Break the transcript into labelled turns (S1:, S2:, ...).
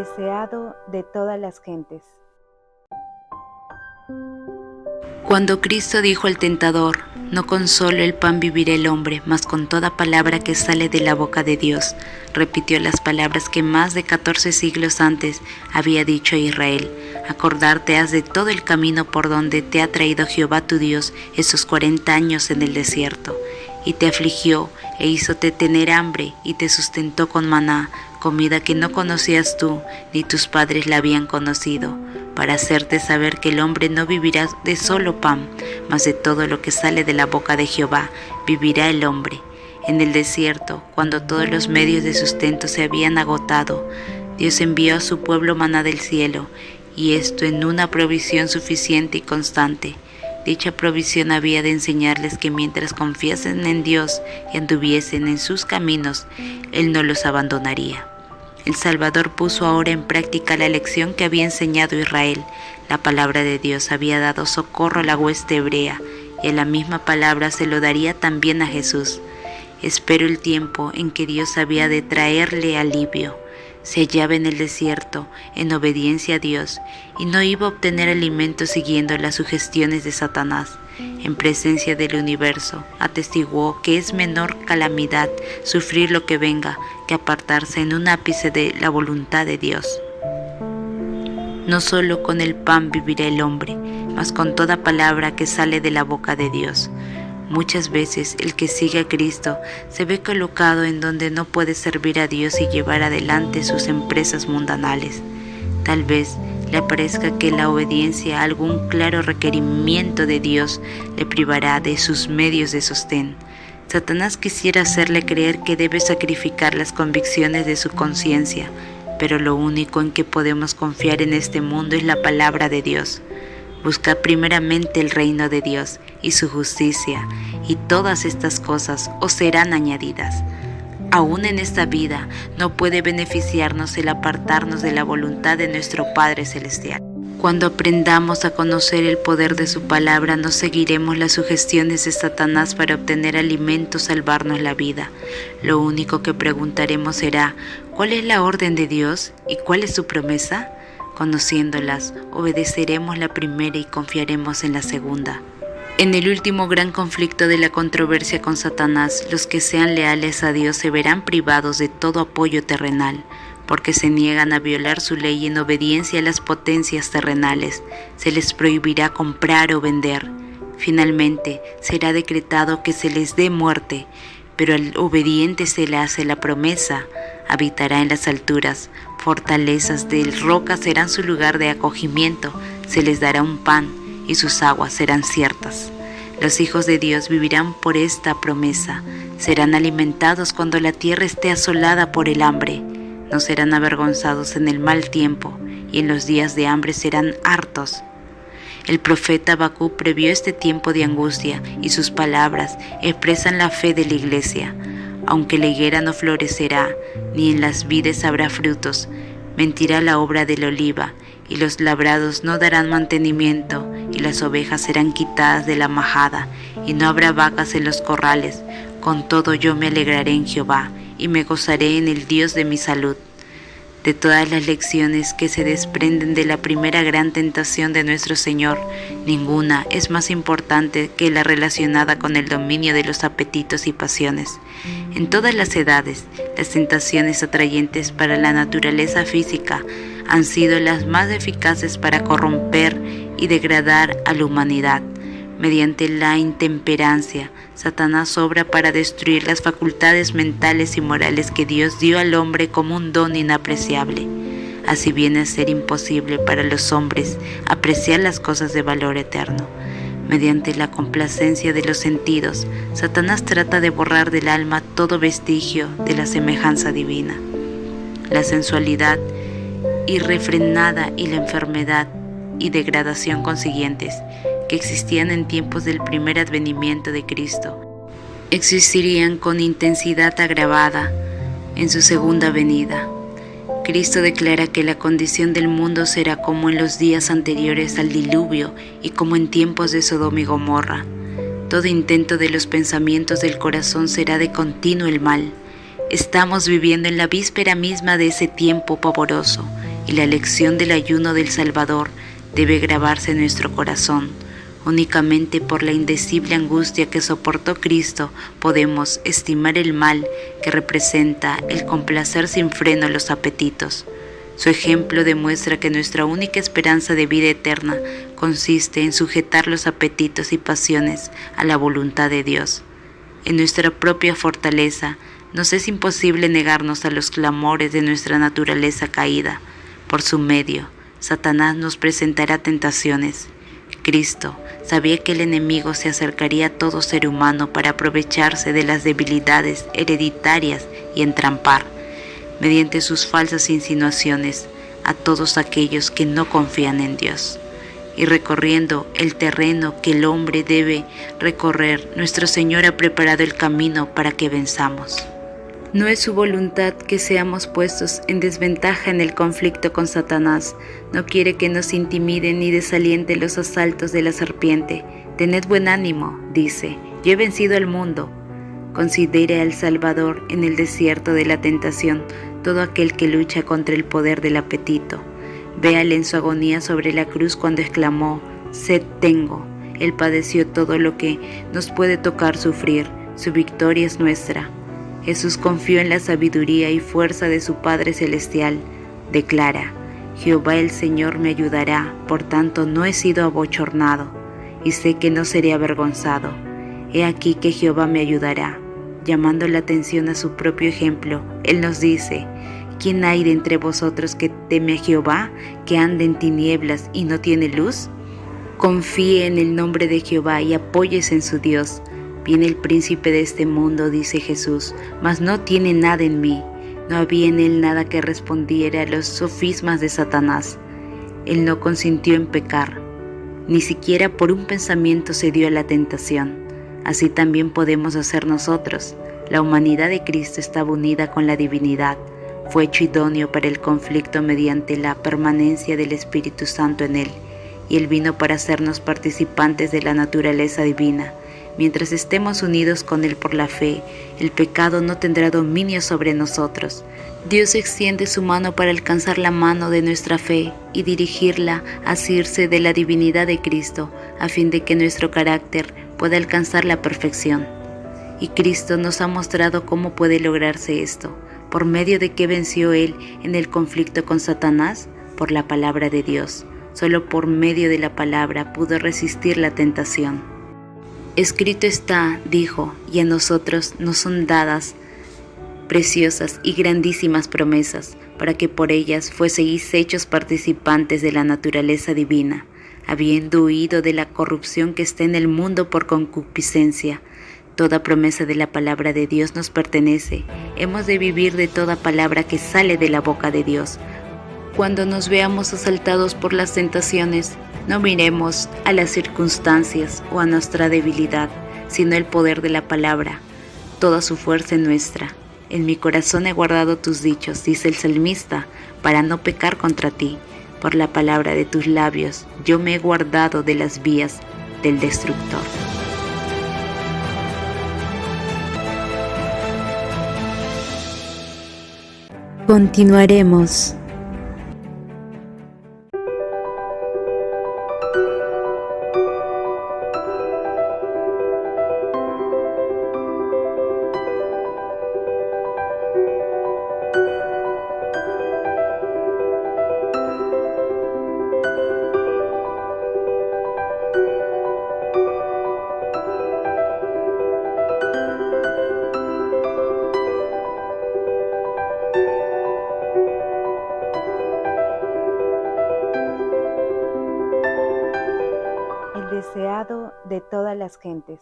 S1: deseado de todas las gentes.
S2: Cuando Cristo dijo al tentador: no con solo el pan vivirá el hombre, mas con toda palabra que sale de la boca de Dios, repitió las palabras que más de 14 siglos antes había dicho a Israel: acordarte has de todo el camino por donde te ha traído Jehová tu Dios esos 40 años en el desierto, y te afligió e hízote tener hambre, y te sustentó con maná, comida que no conocías tú, ni tus padres la habían conocido, para hacerte saber que el hombre no vivirá de solo pan, mas de todo lo que sale de la boca de Jehová vivirá el hombre. En el desierto, cuando todos los medios de sustento se habían agotado, Dios envió a su pueblo maná del cielo, y esto en una provisión suficiente y constante. Dicha provisión había de enseñarles que mientras confiasen en Dios y anduviesen en sus caminos, Él no los abandonaría. El Salvador puso ahora en práctica la lección que había enseñado Israel. La palabra de Dios había dado socorro a la hueste hebrea, y a la misma palabra se lo daría también a Jesús. Espero el tiempo en que Dios había de traerle alivio. Se hallaba en el desierto, en obediencia a Dios, y no iba a obtener alimento siguiendo las sugestiones de Satanás. En presencia del universo, atestiguó que es menor calamidad sufrir lo que venga que apartarse en un ápice de la voluntad de Dios. No solo con el pan vivirá el hombre, mas con toda palabra que sale de la boca de Dios. Muchas veces el que sigue a Cristo se ve colocado en donde no puede servir a Dios y llevar adelante sus empresas mundanales. Tal vez le parezca que la obediencia a algún claro requerimiento de Dios le privará de sus medios de sostén. Satanás quisiera hacerle creer que debe sacrificar las convicciones de su conciencia, pero lo único en que podemos confiar en este mundo es la palabra de Dios. Buscad primeramente el reino de Dios y su justicia, y todas estas cosas os serán añadidas. Aún en esta vida no puede beneficiarnos el apartarnos de la voluntad de nuestro Padre Celestial. Cuando aprendamos a conocer el poder de su palabra, no seguiremos las sugestiones de Satanás para obtener alimento o salvarnos la vida. Lo único que preguntaremos será: ¿cuál es la orden de Dios y cuál es su promesa? Conociéndolas, obedeceremos la primera y confiaremos en la segunda. En el último gran conflicto de la controversia con Satanás, los que sean leales a Dios se verán privados de todo apoyo terrenal, porque se niegan a violar su ley en obediencia a las potencias terrenales. Se les prohibirá comprar o vender. Finalmente, será decretado que se les dé muerte, pero al obediente se le hace la promesa: habitará en las alturas, fortalezas de roca serán su lugar de acogimiento, se les dará un pan y sus aguas serán ciertas. Los hijos de Dios vivirán por esta promesa, serán alimentados cuando la tierra esté asolada por el hambre, no serán avergonzados en el mal tiempo, y en los días de hambre serán hartos. El profeta Habacuc previó este tiempo de angustia, y sus palabras expresan la fe de la iglesia. Aunque la higuera no florecerá, ni en las vides habrá frutos, mentirá la obra de la oliva, y los labrados no darán mantenimiento, y las ovejas serán quitadas de la majada, y no habrá vacas en los corrales. Con todo yo me alegraré en Jehová, y me gozaré en el Dios de mi salud. De todas las lecciones que se desprenden de la primera gran tentación de nuestro Señor, ninguna es más importante que la relacionada con el dominio de los apetitos y pasiones. En todas las edades, las tentaciones atrayentes para la naturaleza física han sido las más eficaces para corromper y degradar a la humanidad. Mediante la intemperancia, Satanás obra para destruir las facultades mentales y morales que Dios dio al hombre como un don inapreciable. Así viene a ser imposible para los hombres apreciar las cosas de valor eterno. Mediante la complacencia de los sentidos, Satanás trata de borrar del alma todo vestigio de la semejanza divina. La sensualidad irrefrenada y la enfermedad y degradación consiguientes, que existían en tiempos del primer advenimiento de Cristo, existirían con intensidad agravada en su segunda venida. Cristo declara que la condición del mundo será como en los días anteriores al diluvio y como en tiempos de Sodoma y Gomorra. Todo intento de los pensamientos del corazón será de continuo el mal. Estamos viviendo en la víspera misma de ese tiempo pavoroso, y la lección del ayuno del Salvador debe grabarse en nuestro corazón. Únicamente por la indecible angustia que soportó Cristo podemos estimar el mal que representa el complacer sin freno los apetitos. Su ejemplo demuestra que nuestra única esperanza de vida eterna consiste en sujetar los apetitos y pasiones a la voluntad de Dios. En nuestra propia fortaleza nos es imposible negarnos a los clamores de nuestra naturaleza caída. Por su medio, Satanás nos presentará tentaciones. Cristo sabía que el enemigo se acercaría a todo ser humano para aprovecharse de las debilidades hereditarias y entrampar, mediante sus falsas insinuaciones, a todos aquellos que no confían en Dios. Y recorriendo el terreno que el hombre debe recorrer, nuestro Señor ha preparado el camino para que venzamos. No es su voluntad que seamos puestos en desventaja en el conflicto con Satanás. No quiere que nos intimiden ni desalienten los asaltos de la serpiente. Tened buen ánimo, dice, yo he vencido al mundo. Considere al Salvador en el desierto de la tentación, todo aquel que lucha contra el poder del apetito. Véale en su agonía sobre la cruz cuando exclamó, sed tengo. Él padeció todo lo que nos puede tocar sufrir. Su victoria es nuestra. Jesús confió en la sabiduría y fuerza de su Padre Celestial. Declara, Jehová el Señor me ayudará, por tanto no he sido abochornado, y sé que no seré avergonzado. He aquí que Jehová me ayudará. Llamando la atención a su propio ejemplo, Él nos dice, ¿quién hay de entre vosotros que teme a Jehová, que ande en tinieblas y no tiene luz? Confíe en el nombre de Jehová y apóyese en su Dios. Viene el príncipe de este mundo, dice Jesús, mas no tiene nada en mí. No había en él nada que respondiera a los sofismas de Satanás. Él no consintió en pecar, ni siquiera por un pensamiento se dio a la tentación. Así también podemos hacer nosotros. La humanidad de Cristo estaba unida con la divinidad. Fue hecho idóneo para el conflicto mediante la permanencia del Espíritu Santo en él, y él vino para hacernos participantes de la naturaleza divina. Mientras estemos unidos con Él por la fe, el pecado no tendrá dominio sobre nosotros. Dios extiende su mano para alcanzar la mano de nuestra fe y dirigirla a asirse de la divinidad de Cristo, a fin de que nuestro carácter pueda alcanzar la perfección. Y Cristo nos ha mostrado cómo puede lograrse esto, por medio de que venció Él en el conflicto con Satanás, por la palabra de Dios. Solo por medio de la palabra pudo resistir la tentación. Escrito está, dijo, y a nosotros nos son dadas preciosas y grandísimas promesas, para que por ellas fueseis hechos participantes de la naturaleza divina, habiendo huido de la corrupción que está en el mundo por concupiscencia. Toda promesa de la palabra de Dios nos pertenece. Hemos de vivir de toda palabra que sale de la boca de Dios. Cuando nos veamos asaltados por las tentaciones, no miremos a las circunstancias o a nuestra debilidad, sino el poder de la palabra, toda su fuerza es nuestra. En mi corazón he guardado tus dichos, dice el salmista, para no pecar contra ti. Por la palabra de tus labios, yo me he guardado de las vías del destructor.
S1: Continuaremos. El deseado de todas las gentes.